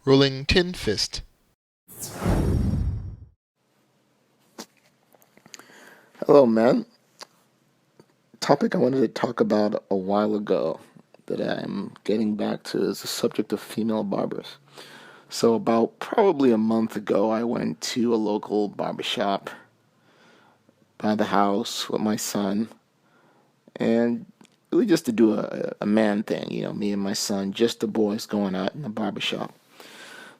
Rolling tin fist. Hello, man. Topic I wanted to talk about a while ago that I'm getting back to is the subject of female barbers. So, about probably a month ago, I went to a local barbershop by the house with my son, and really just to do a man thing, me and my son, just the boys going out in the barbershop.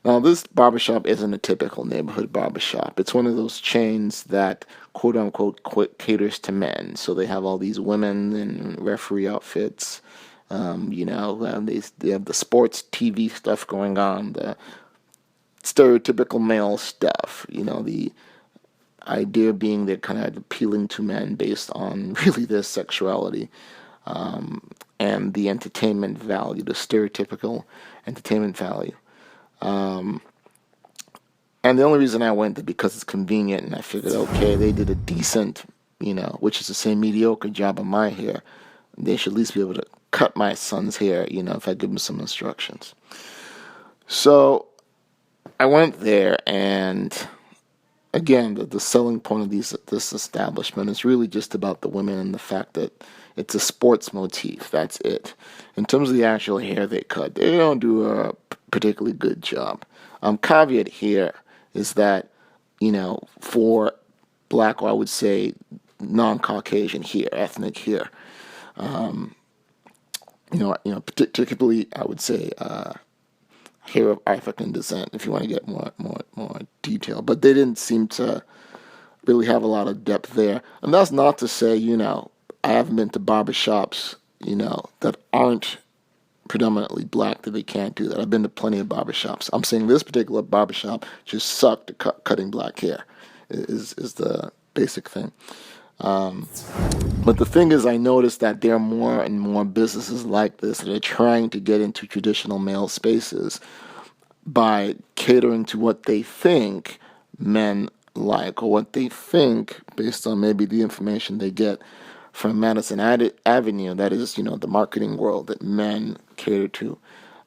Now, this barbershop isn't a typical neighborhood barbershop. It's one of those chains that quote unquote caters to men. So they have all these women in referee outfits. They have the sports TV stuff going on, the stereotypical male stuff. The idea being they're kind of appealing to men based on really their sexuality and the entertainment value, the stereotypical entertainment value. Um, And the only reason I went is because it's convenient, and I figured, okay, they did a decent, which is to say mediocre job of my hair. They should at least be able to cut my son's hair, if I give him some instructions. So I went there, and again, the selling point of this establishment is really just about the women and the fact that it's a sports motif. That's it. In terms of the actual hair they cut, they don't do a particularly good job. Caveat here is that, for black, or I would say non-Caucasian hair, ethnic hair, um, particularly I would say hair of African descent, if you want to get more detail. But they didn't seem to really have a lot of depth there. And that's not to say, I haven't been to barbershops, that aren't predominantly black that they can't do that. I've been to plenty of barbershops. I'm saying this particular barbershop just sucked at cutting black hair is the basic thing. Um, but the thing is, I noticed that there are more and more businesses like this that are trying to get into traditional male spaces by catering to what they think men like, or what they think based on maybe the information they get from Madison Avenue, that is, the marketing world that men cater to,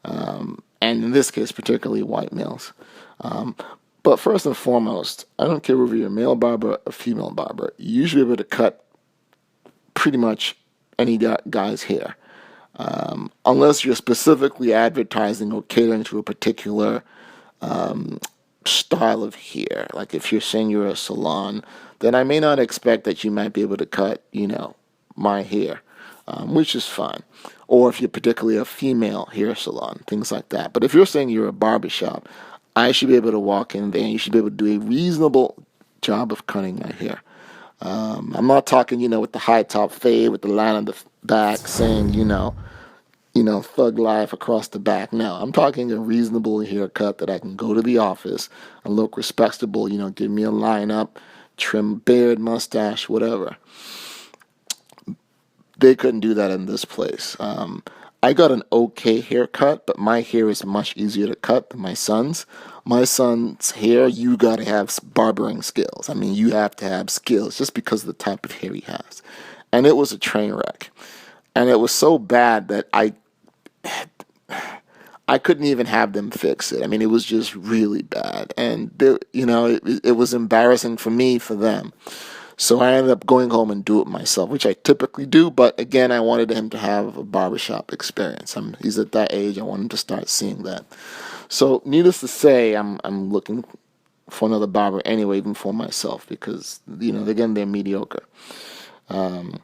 and in this case, particularly white males. Um, but first and foremost, I don't care whether you're a male barber or a female barber, you should be able to cut pretty much any guy's hair, unless you're specifically advertising or catering to a particular um, style of hair. Like if you're saying you're a salon, then I may not expect that you might be able to cut, my hair, which is fine. Or if you're particularly a female hair salon, things like that. But if you're saying you're a barbershop, I should be able to walk in there and you should be able to do a reasonable job of cutting my hair. I'm not talking, with the high top fade with the line on the back saying, thug life across the back. No, I'm talking a reasonable haircut that I can go to the office and look respectable, give me a lineup, trim beard, mustache, whatever. They couldn't do that in this place. I got an okay haircut, but my hair is much easier to cut than my son's. My son's hair, you gotta have barbering skills. I mean, you have to have skills just because of the type of hair he has. And it was a train wreck. And it was so bad that I couldn't even have them fix it. I mean, it was just really bad, and it was embarrassing for me, for them. So I ended up going home and do it myself, which I typically do. But again, I wanted him to have a barbershop experience. He's at that age. I want him to start seeing that. So, needless to say, I'm looking for another barber anyway, even for myself, because again, they're mediocre. Um,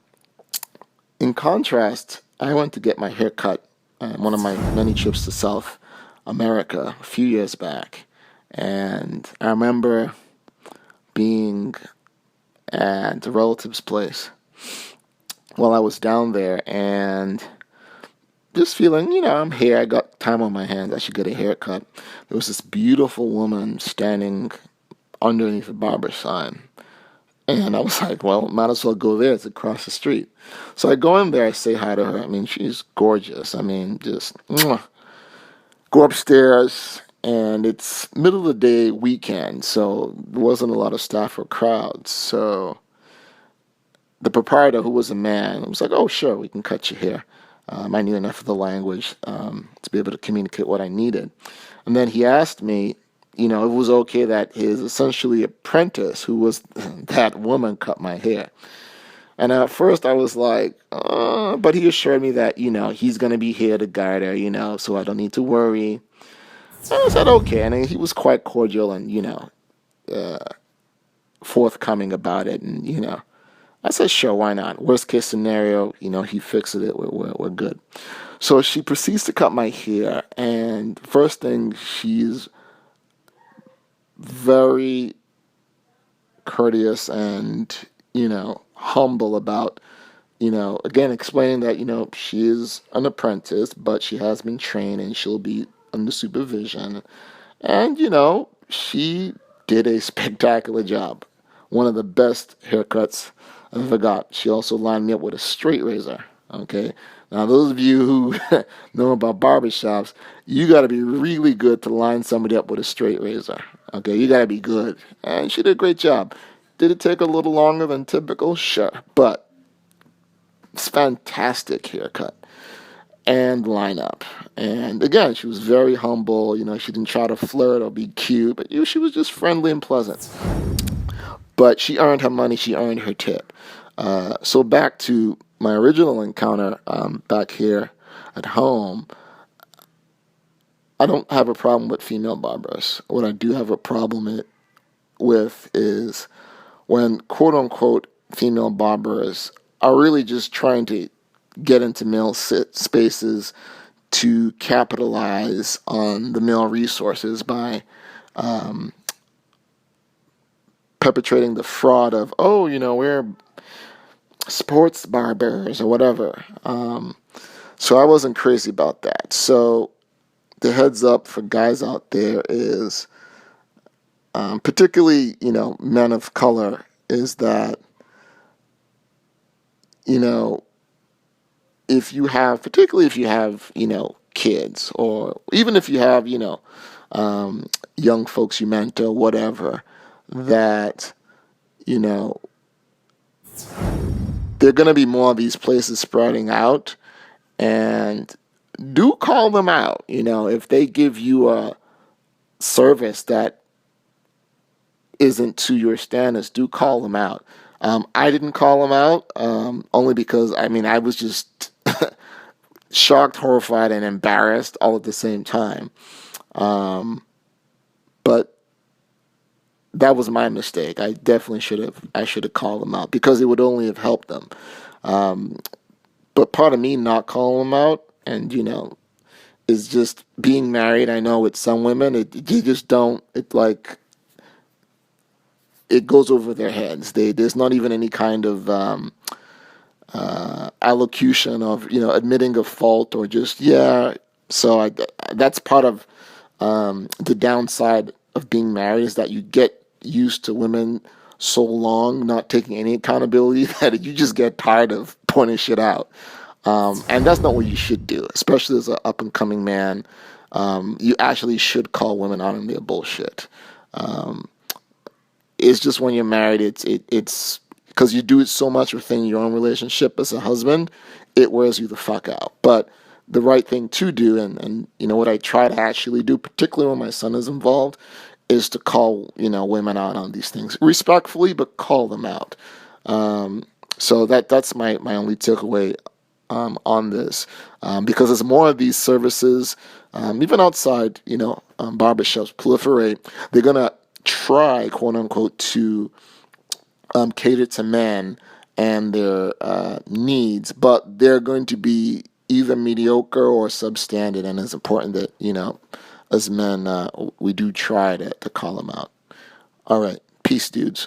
in contrast, I went to get my hair cut on one of my many trips to South America a few years back, and I remember being at a relative's place while I was down there and just feeling, I'm here, I got time on my hands, I should get a haircut. There was this beautiful woman standing underneath a barber sign. And I was like, well, might as well go there. It's across the street. So I go in there, I say hi to her. I mean, she's gorgeous. I mean, just mwah. Go upstairs, and it's middle of the day weekend, so there wasn't a lot of staff or crowds. So the proprietor, who was a man, was like, "Oh, sure, we can cut your hair." I knew enough of the language to be able to communicate what I needed. And then he asked me, it was okay that his essentially apprentice, who was that woman, cut my hair. And at first I was like, but he assured me that, he's going to be here to guide her, so I don't need to worry. And I said, okay. And he was quite cordial and, forthcoming about it. And, I said, sure, why not? Worst case scenario, he fixes it. We're good. So she proceeds to cut my hair. And first thing, she's very courteous and, humble about, again, explaining that, she is an apprentice, but she has been trained and she'll be under supervision. And, she did a spectacular job. One of the best haircuts I've ever got. She also lined me up with a straight razor. Okay. Now, those of you who know about barbershops, you got to be really good to line somebody up with a straight razor. Okay. You got to be good. And she did a great job. Did it take a little longer than typical? Sure. But it's fantastic haircut and lineup. And again, she was very humble. She didn't try to flirt or be cute, but she was just friendly and pleasant. But she earned her money. She earned her tip. So back to my original encounter back here at home, I don't have a problem with female barbers. What I do have a problem with is when quote-unquote female barbers are really just trying to get into male spaces to capitalize on the male resources by perpetrating the fraud of, we're sports barbers or whatever. So I wasn't crazy about that. So the heads up for guys out there is, particularly, men of color, is that, particularly if you have, kids, or even if you have, young folks you mentor, whatever, that, there are going to be more of these places spreading out, and do call them out. If they give you a service that isn't to your standards, do call them out. I didn't call them out, only because, I was just shocked, horrified, and embarrassed all at the same time. But that was my mistake. I definitely should have called them out, because it would only have helped them. But part of me not calling them out, and is just being married. I know with some women, you just don't. It goes over their heads. There's not even any kind of allocution of admitting a fault, or just So that's part of the downside of being married, is that you get used to women so long not taking any accountability that you just get tired of pointing shit out. And that's not what you should do, especially as an up and coming man. You actually should call women out on their bullshit. It's just when you're married, it's because you do it so much within your own relationship as a husband, it wears you the fuck out. But the right thing to do, and what I try to actually do, particularly when my son is involved, is to call women out on these things respectfully, but call them out. So that's my only takeaway on this, because as more of these services, even outside, barbershops proliferate, they're gonna try, quote unquote, to cater to men and their needs, but they're going to be either mediocre or substandard, and it's important that as men we do try to call them out. All right, peace, dudes.